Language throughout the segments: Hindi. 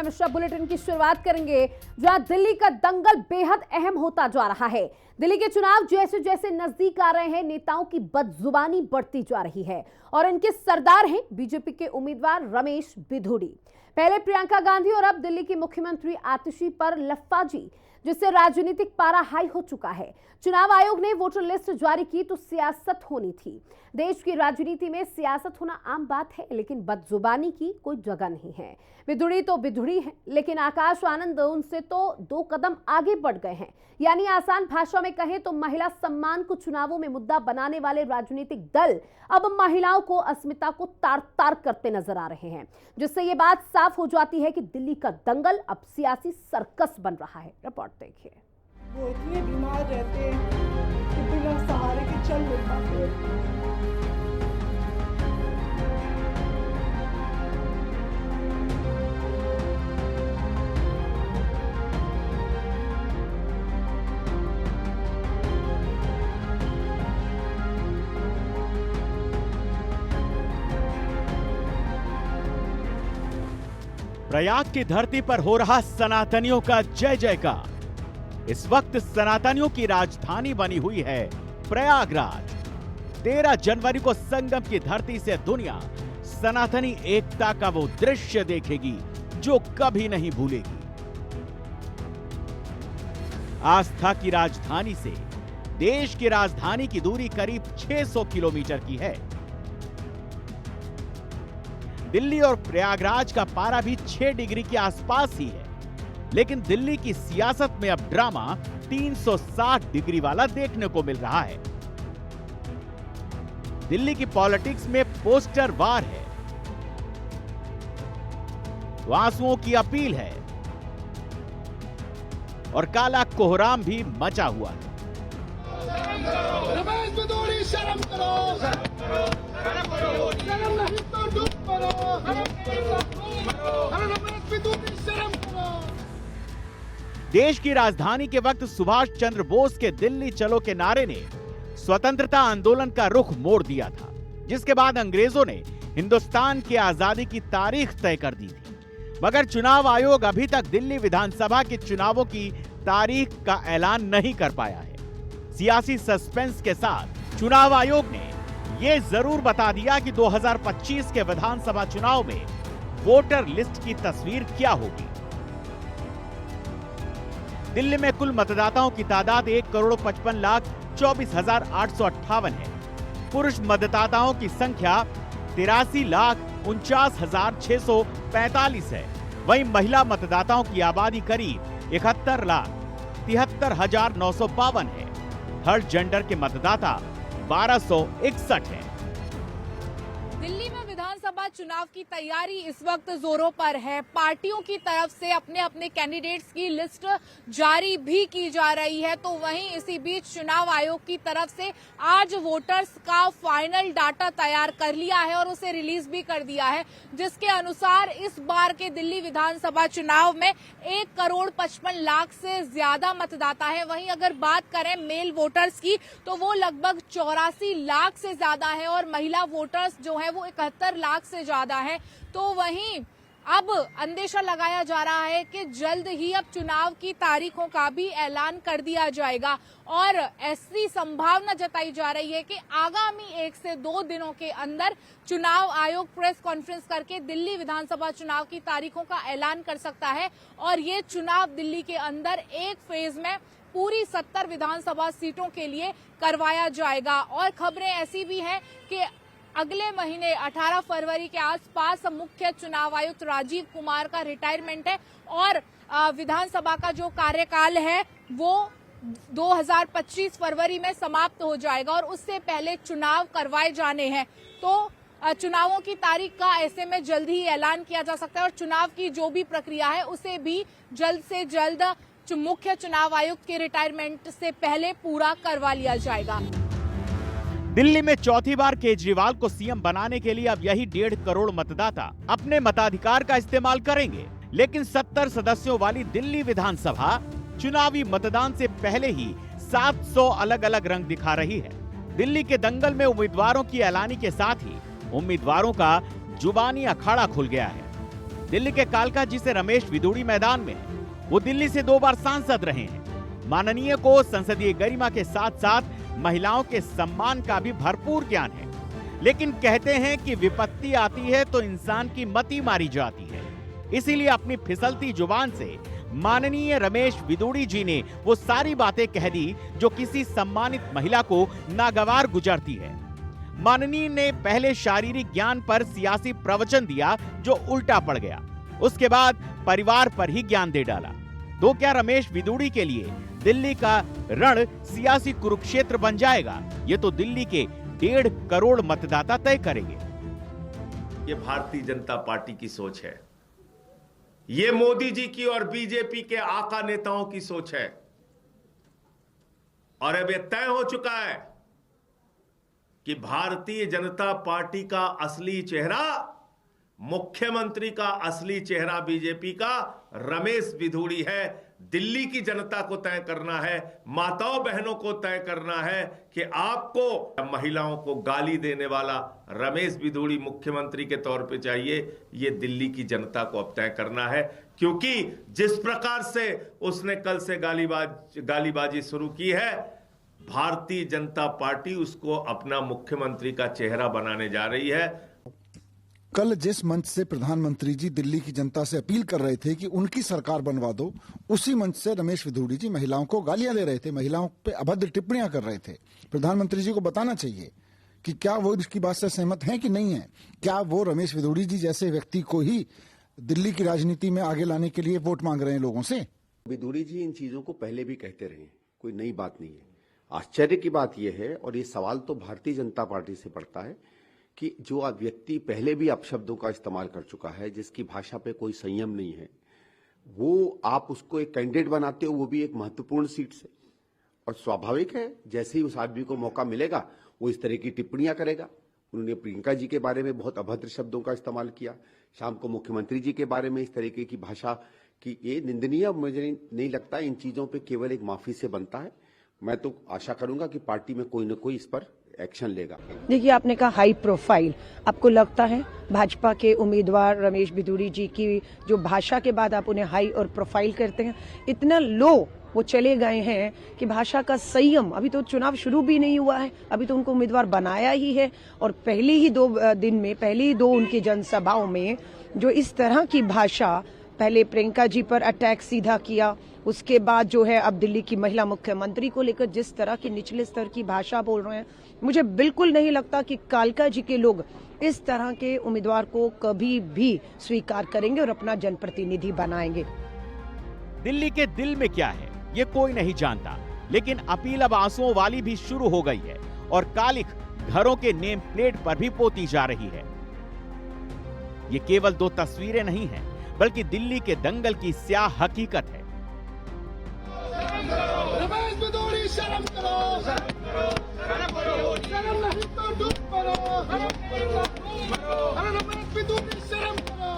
मिश्रा बुलेटिन की शुरुआत करेंगे, जहां दिल्ली का दंगल बेहद अहम होता जा रहा है। दिल्ली के चुनाव जैसे जैसे नजदीक आ रहे हैं, नेताओं की बदजुबानी बढ़ती जा रही है और इनके सरदार हैं बीजेपी के उम्मीदवार रमेश बिधूड़ी। पहले प्रियंका गांधी और अब दिल्ली की मुख्यमंत्री आतिशी पर लफ्फाजी, जिससे राजनीतिक पारा हाई हो चुका है। चुनाव आयोग ने वोटर लिस्ट जारी की तो सियासत होनी थी। देश की राजनीति में सियासत होना आम बात है, लेकिन बदजुबानी की कोई जगह नहीं है। बिधूड़ी तो बिधूड़ी है, लेकिन आकाश आनंद उनसे तो 2 कदम आगे बढ़ गए हैं। यानी आसान भाषा में कहें तो महिला सम्मान को चुनावों में मुद्दा बनाने वाले राजनीतिक दल अब महिलाओं को अस्मिता को तार तार करते नजर आ रहे हैं, जिससे ये बात साफ हो जाती है कि दिल्ली का दंगल अब सियासी सर्कस बन रहा है। रिपोर्ट देखिए। वो इतने बीमार रहते हैं कि बिना सहारे के चल नहीं पाते। प्रयाग की धरती पर हो रहा सनातनियों का जय जयकार। इस वक्त सनातनियों की राजधानी बनी हुई है प्रयागराज। 13 जनवरी को संगम की धरती से दुनिया सनातनी एकता का वो दृश्य देखेगी जो कभी नहीं भूलेगी। आस्था की राजधानी से देश की राजधानी की दूरी करीब 600 किलोमीटर की है। दिल्ली और प्रयागराज का पारा भी 6 डिग्री के आसपास ही है, लेकिन दिल्ली की सियासत में अब ड्रामा 360 डिग्री वाला देखने को मिल रहा है। दिल्ली की पॉलिटिक्स में पोस्टर वार है, आंसुओं की अपील है और काला कोहराम भी मचा हुआ है। रमेश बिधूड़ी शर्म करो, शर्म नहीं तो डूब मरो, रमेश बिधूड़ी शर्म करो। देश की राजधानी के वक्त सुभाष चंद्र बोस के दिल्ली चलो के नारे ने स्वतंत्रता आंदोलन का रुख मोड़ दिया था, जिसके बाद अंग्रेजों ने हिंदुस्तान की आजादी की तारीख तय कर दी थी। मगर चुनाव आयोग अभी तक दिल्ली विधानसभा के चुनावों की तारीख का ऐलान नहीं कर पाया है। सियासी सस्पेंस के साथ चुनाव आयोग ने यह जरूर बता दिया कि 2025 के विधानसभा चुनाव में वोटर लिस्ट की तस्वीर क्या होगी। दिल्ली में कुल मतदाताओं की तादाद 1,55,24,858 है। पुरुष मतदाताओं की संख्या 83,49,645 है। वहीं महिला मतदाताओं की आबादी करीब 71,73,952 है। हर जेंडर के मतदाता 1261 है। दिल्ली में विधानसभा चुनाव की तैयारी इस वक्त जोरों पर है। पार्टियों की तरफ से अपने अपने कैंडिडेट्स की लिस्ट जारी भी की जा रही है, तो वहीं इसी बीच चुनाव आयोग की तरफ से आज वोटर्स का फाइनल डाटा तैयार कर लिया है और उसे रिलीज भी कर दिया है, जिसके अनुसार इस बार के दिल्ली विधानसभा चुनाव में 1,55,00,000 से ज्यादा मतदाता है। वहीं अगर बात करें मेल वोटर्स की तो वो लगभग 84 लाख से ज्यादा है और महिला वोटर्स जो है वो 71 लाख से ज्यादा है। तो वहीं अब अंदेशा लगाया जा रहा है कि जल्द ही अब चुनाव की तारीखों का भी ऐलान कर दिया जाएगा और ऐसी संभावना जताई जा रही है कि आगामी 1 से 2 दिनों के अंदर चुनाव आयोग प्रेस कॉन्फ्रेंस करके दिल्ली विधानसभा चुनाव की तारीखों का ऐलान कर सकता है और ये चुनाव दिल्ली के अंदर एक फेज में पूरी 70 विधानसभा सीटों के लिए करवाया जाएगा। और खबरें ऐसी भी हैं कि अगले महीने 18 फरवरी के आसपास मुख्य चुनाव आयुक्त राजीव कुमार का रिटायरमेंट है और विधानसभा का जो कार्यकाल है वो 2025 फरवरी में समाप्त हो जाएगा और उससे पहले चुनाव करवाए जाने हैं। तो चुनावों की तारीख का ऐसे में जल्द ही ऐलान किया जा सकता है और चुनाव की जो भी प्रक्रिया है उसे भी जल्द से जल्द मुख्य चुनाव आयुक्त के रिटायरमेंट से पहले पूरा करवा लिया जाएगा। दिल्ली में चौथी बार केजरीवाल को सीएम बनाने के लिए अब यही 1.5 करोड़ मतदाता अपने मताधिकार का इस्तेमाल करेंगे, लेकिन 70 सदस्यों वाली दिल्ली विधानसभा चुनावी मतदान से पहले ही 700 अलग अलग रंग दिखा रही है। दिल्ली के दंगल में उम्मीदवारों की ऐलानी के साथ ही उम्मीदवारों का जुबानी अखाड़ा खुल गया है। दिल्ली के कालकाजी से रमेश विधूड़ी मैदान में है। वो दिल्ली से 2 बार सांसद रहे हैं। माननीय को संसदीय गरिमा के साथ साथ महिलाओं के सम्मान का भी भरपूर ज्ञान है, लेकिन कहते हैं कि विपत्ति आती है तो इंसान की मति मारी जाती है। इसीलिए अपनी फिसलती जुबान से माननीय रमेश विधूड़ी जी ने वो सारी बातें कह दी जो किसी सम्मानित महिला को नागवार गुजरती है। माननीय ने पहले शारीरिक ज्ञान पर सियासी प्रवचन दिया जो उल्टा पड़ गया। उसके बाद परिवार पर ही ज्ञान दे डाला। तो क्या रमेश विधूड़ी के लिए दिल्ली का रण सियासी कुरुक्षेत्र बन जाएगा? ये तो दिल्ली के 1.5 करोड़ मतदाता तय करेंगे। ये भारतीय जनता पार्टी की सोच है, ये मोदी जी की और बीजेपी के आका नेताओं की सोच है। और अब यह तय हो चुका है कि भारतीय जनता पार्टी का असली चेहरा, मुख्यमंत्री का असली चेहरा बीजेपी का रमेश विधूड़ी है। दिल्ली की जनता को तय करना है, माताओं बहनों को तय करना है कि आपको महिलाओं को गाली देने वाला रमेश विधूड़ी मुख्यमंत्री के तौर पे चाहिए। ये दिल्ली की जनता को अब तय करना है, क्योंकि जिस प्रकार से उसने कल से गालीबाजी शुरू की है, भारतीय जनता पार्टी उसको अपना मुख्यमंत्री का चेहरा बनाने जा रही है। कल जिस मंच से प्रधानमंत्री जी दिल्ली की जनता से अपील कर रहे थे कि उनकी सरकार बनवा दो, उसी मंच से रमेश विधूड़ी जी महिलाओं को गालियां दे रहे थे, महिलाओं पे अभद्र टिप्पणियां कर रहे थे। प्रधानमंत्री जी को बताना चाहिए कि क्या वो इसकी बात से सहमत हैं कि नहीं है। क्या वो रमेश विधूड़ी जी जैसे व्यक्ति को ही दिल्ली की राजनीति में आगे लाने के लिए वोट मांग रहे हैं लोगों से? विधूड़ी जी इन चीजों को पहले भी कहते रहे, कोई नई बात नहीं है। आश्चर्य की बात यह है, और ये सवाल तो भारतीय जनता पार्टी से पड़ता है, कि जो व्यक्ति पहले भी अपशब्दों का इस्तेमाल कर चुका है, जिसकी भाषा पे कोई संयम नहीं है, वो आप उसको एक कैंडिडेट बनाते हो, वो भी एक महत्वपूर्ण सीट से। और स्वाभाविक है, जैसे ही उस आदमी को मौका मिलेगा वो इस तरह की टिप्पणियां करेगा। उन्होंने प्रियंका जी के बारे में बहुत अभद्र शब्दों का इस्तेमाल किया, शाम को मुख्यमंत्री जी के बारे में इस तरीके की भाषा की, ये निंदनीय। मुझे नहीं लगता इन चीजों पे केवल एक माफी से बनता है। मैं तो आशा करूंगा कि पार्टी में कोई न कोई इस पर एक्शन लेगा। देखिए, आपने कहा हाई प्रोफाइल, आपको लगता है भाजपा के उम्मीदवार रमेश विधूड़ी जी की जो भाषा के बाद आप उन्हें हाई और प्रोफाइल करते हैं, इतना लो वो चले गए हैं कि भाषा का संयम, अभी तो चुनाव शुरू भी नहीं हुआ है, अभी तो उनको उम्मीदवार बनाया ही है, और पहले ही 2 दिन में, पहले ही 2 उनकी जनसभाओं में जो इस तरह की भाषा, पहले प्रियंका जी पर अटैक सीधा किया, उसके बाद जो है अब दिल्ली की महिला मुख्यमंत्री को लेकर जिस तरह की निचले स्तर की भाषा बोल रहे हैं, मुझे बिल्कुल नहीं लगता कि कालका जी के लोग इस तरह के उम्मीदवार को कभी भी स्वीकार करेंगे और अपना जनप्रतिनिधि बनाएंगे। दिल्ली के दिल में क्या है ये कोई नहीं जानता, लेकिन अपील अब आंसुओं वाली भी शुरू हो गई है और कालिख घरों के नेम प्लेट पर भी पोती जा रही है। ये केवल 2 तस्वीरें नहीं हैं, बल्कि दिल्ली के दंगल की स्याह हकीकत है। रमेश विधूड़ी शर्म करो, शर्म नहीं तो डूब मरो, अरे रमेश विधूड़ी शर्म करो।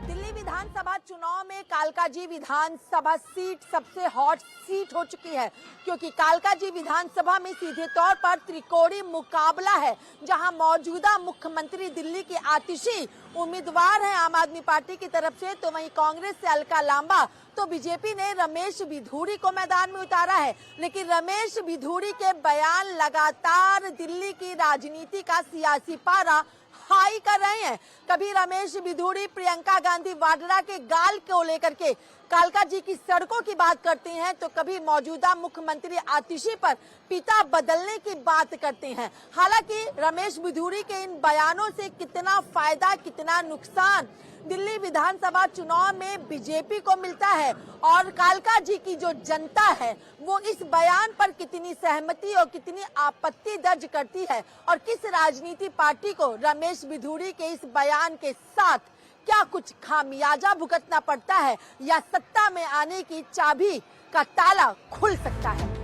दिल्ली विधानसभा चुनाव में कालकाजी विधानसभा सीट सबसे हॉट सीट हो चुकी है, क्योंकि कालकाजी विधानसभा में सीधे तौर पर त्रिकोणीय मुकाबला है, जहां मौजूदा मुख्यमंत्री दिल्ली के आतिशी उम्मीदवार हैं आम आदमी पार्टी की तरफ से, तो वहीं कांग्रेस से अलका लांबा, तो बीजेपी ने रमेश विधूड़ी को मैदान में उतारा है। लेकिन रमेश विधूड़ी के बयान लगातार दिल्ली की राजनीति का सियासी पारा हाई कर रहे हैं। कभी रमेश विधूड़ी प्रियंका गांधी वाड्रा के गाल को लेकर के कालका जी की सड़कों की बात करते हैं, तो कभी मौजूदा मुख्यमंत्री आतिशी पर पिता बदलने की बात करते हैं। हालांकि रमेश विधूड़ी के इन बयानों से कितना फायदा कितना नुकसान दिल्ली विधानसभा चुनाव में बीजेपी को मिलता है, और कालका जी की जो जनता है वो इस बयान पर कितनी सहमति और कितनी आपत्ति दर्ज करती है, और किस राजनीति पार्टी को रमेश विधूड़ी के इस बयान के साथ क्या कुछ खामियाजा भुगतना पड़ता है, या सत्ता में आने की चाबी का ताला खुल सकता है।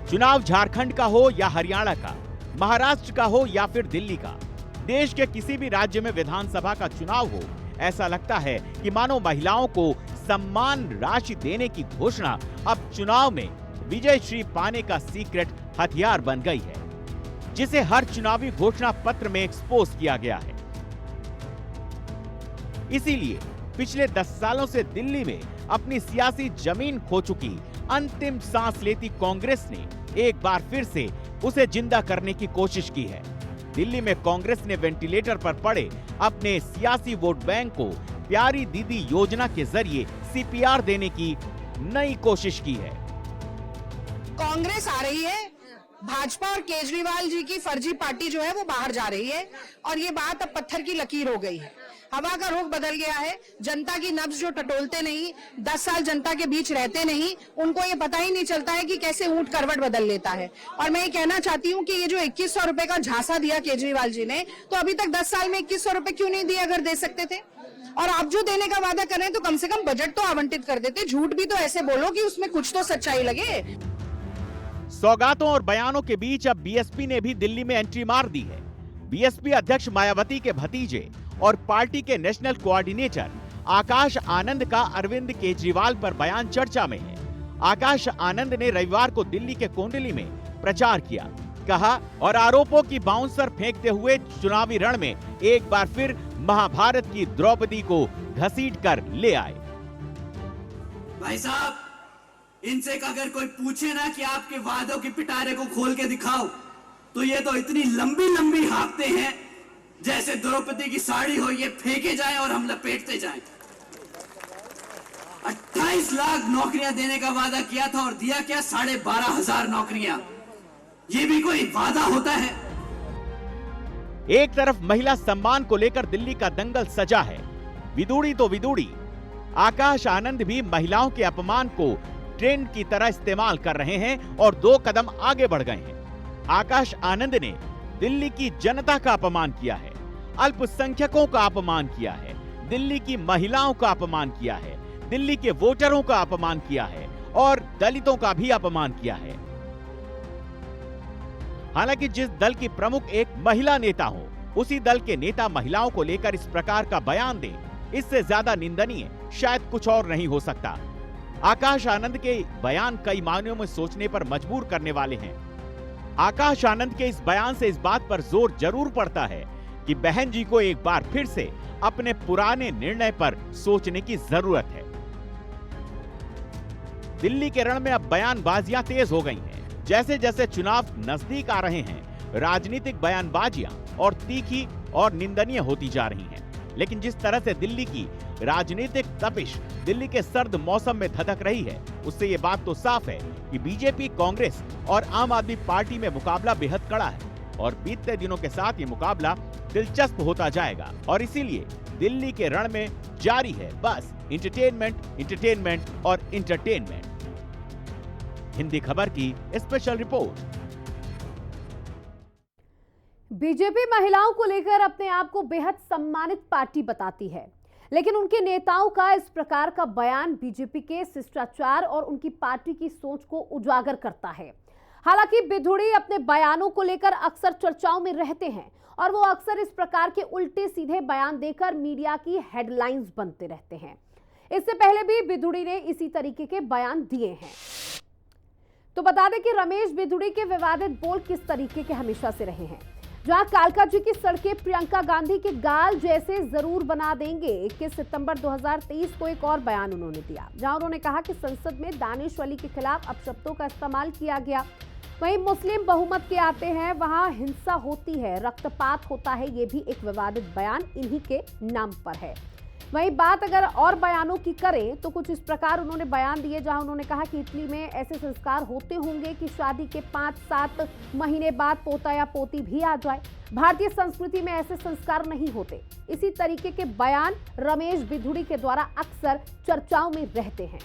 चुनाव झारखंड का हो या हरियाणा का, महाराष्ट्र का हो या फिर दिल्ली का, देश के किसी भी राज्य में विधानसभा का चुनाव हो, ऐसा लगता है कि मानो महिलाओं को सम्मान राशि देने की घोषणा अब चुनाव में विजयश्री पाने का सीक्रेट हथियार बन गई है, जिसे हर चुनावी घोषणा पत्र में एक्सपोज किया गया है। इसीलिए पिछले 10 सालों से दिल्ली में अपनी सियासी जमीन खो चुकी अंतिम सांस लेती कांग्रेस ने एक बार फिर से उसे जिंदा करने की कोशिश की है। दिल्ली में कांग्रेस ने वेंटिलेटर पर पड़े अपने सियासी वोट बैंक को प्यारी दीदी योजना के जरिए सीपीआर देने की नई कोशिश की है। कांग्रेस आ रही है, भाजपा और केजरीवाल जी की फर्जी पार्टी जो है वो बाहर जा रही है और ये बात अब पत्थर की लकीर हो गई है। हवा का रुख बदल गया है। जनता की नब्ज जो टटोलते नहीं, 10 साल जनता के बीच रहते नहीं, उनको ये पता ही नहीं चलता है कि कैसे ऊंट करवट बदल लेता है। और मैं ये कहना चाहती हूँ कि ये जो 2100 रुपए का झांसा दिया केजरीवाल जी ने, तो अभी तक 10 साल में 2100 रुपए क्यों नहीं दिए अगर दे सकते थे? और आप जो देने का वादा कर रहे हैं तो कम से कम बजट तो आवंटित कर देते। झूठ भी तो ऐसे बोलो कि उसमें कुछ तो सच्चाई लगे। सौगातों और बयानों के बीच अब बीएसपी ने भी दिल्ली में एंट्री मार दी है। बीएसपी अध्यक्ष मायावती के भतीजे और पार्टी के नेशनल कोऑर्डिनेटर आकाश आनंद का अरविंद केजरीवाल पर बयान चर्चा में है। आकाश आनंद ने रविवार को दिल्ली के कोंडली में प्रचार किया, कहा और आरोपों की बाउंसर फेंकते हुए चुनावी रण में एक बार फिर महाभारत की द्रौपदी को घसीटकर ले आए। भाई साहब, इनसे अगर कोई पूछे ना कि आपके वादों के पिटारे को खोल के दिखाओ, तो ये तो इतनी लंबी लंबी हाँकते हैं जैसे द्रौपदी की साड़ी हो, ये फेंके जाए और हम लपेटते जाएं। 28 लाख नौकरियां देने का वादा किया था और दिया क्या? 12,500 नौकरियां। ये भी कोई वादा होता है? एक तरफ महिला सम्मान को लेकर दिल्ली का दंगल सजा है। विदुड़ी तो विदुड़ी, आकाश आनंद भी महिलाओं के अपमान को ट्रेंड की तरह इस्तेमाल कर रहे हैं और 2 कदम आगे बढ़ गए हैं। आकाश आनंद ने दिल्ली की जनता का अपमान किया है, अल्पसंख्यकों का अपमान किया है, दिल्ली की महिलाओं का अपमान किया है, दिल्ली के वोटरों का अपमान किया है और दलितों का भी अपमान किया है। हालांकि जिस दल की प्रमुख एक महिला नेता हो, उसी दल के नेता महिलाओं को लेकर इस प्रकार का बयान दें, इससे ज्यादा निंदनीय शायद कुछ और नहीं हो सकता। आकाश आनंद के बयान कई मायनों में सोचने पर मजबूर करने वाले हैं। आकाश आनंद के इस बयान से इस बात पर जोर जरूर पड़ता है कि बहन जी को एक बार फिर से अपने पुराने निर्णय पर सोचने की जरूरत है। दिल्ली के रण में अब बयानबाजियां तेज हो गई हैं। जैसे जैसे चुनाव नजदीक आ रहे हैं, राजनीतिक बयानबाजियां और तीखी और निंदनीय होती जा रही हैं। लेकिन जिस तरह से दिल्ली की राजनीतिक तपिश दिल्ली के सर्द मौसम में धधक रही है, उससे ये बात तो साफ है कि बीजेपी, कांग्रेस और आम आदमी पार्टी में मुकाबला बेहद कड़ा है और बीतते दिनों के साथ ये मुकाबला दिलचस्प होता जाएगा। और इसीलिए दिल्ली के रण में जारी है बस इंटरटेनमेंट, इंटरटेनमेंट और इंटरटेनमेंट। हिंदी खबर की स्पेशल रिपोर्ट। बीजेपी महिलाओं को लेकर अपने आप को बेहद सम्मानित पार्टी बताती है, लेकिन उनके नेताओं का इस प्रकार का बयान बीजेपी के शिष्टाचार और उनकी पार्टी की सोच को उजागर करता है। हालांकि बिधुड़ी अपने बयानों को लेकर अक्सर चर्चाओं में रहते हैं और वो अक्सर इस प्रकार के उल्टे सीधे बयान देकर मीडिया की हेडलाइंस बनते रहते हैं। इससे पहले भी बिधुड़ी ने इसी तरीके के बयान दिए हैं। तो बता दें कि रमेश बिधुड़ी के विवादित बोल किस तरीके के हमेशा से रहे हैं। जहां कालका जी की सड़कें प्रियंका गांधी के गाल जैसे जरूर बना देंगे, 21 सितंबर 2023 को एक और बयान उन्होंने दिया, जहां उन्होंने कहा कि संसद में दानिश अली के खिलाफ अपशब्दों का इस्तेमाल किया गया। वहीं मुस्लिम बहुमत के आते हैं, वहां हिंसा होती है, रक्तपात होता है, ये भी एक विवादित बयान इन्हीं के नाम पर है। वहीं बात अगर और बयानों की करें तो कुछ इस प्रकार उन्होंने बयान दिए, जहां उन्होंने कहा कि इटली में ऐसे संस्कार होते होंगे कि शादी के 5-7 महीने बाद पोता या पोती भी आ जाए। भारतीय संस्कृति में ऐसे संस्कार नहीं होते। इसी तरीके के बयान रमेश बिधुड़ी के द्वारा अक्सर चर्चाओं में रहते हैं।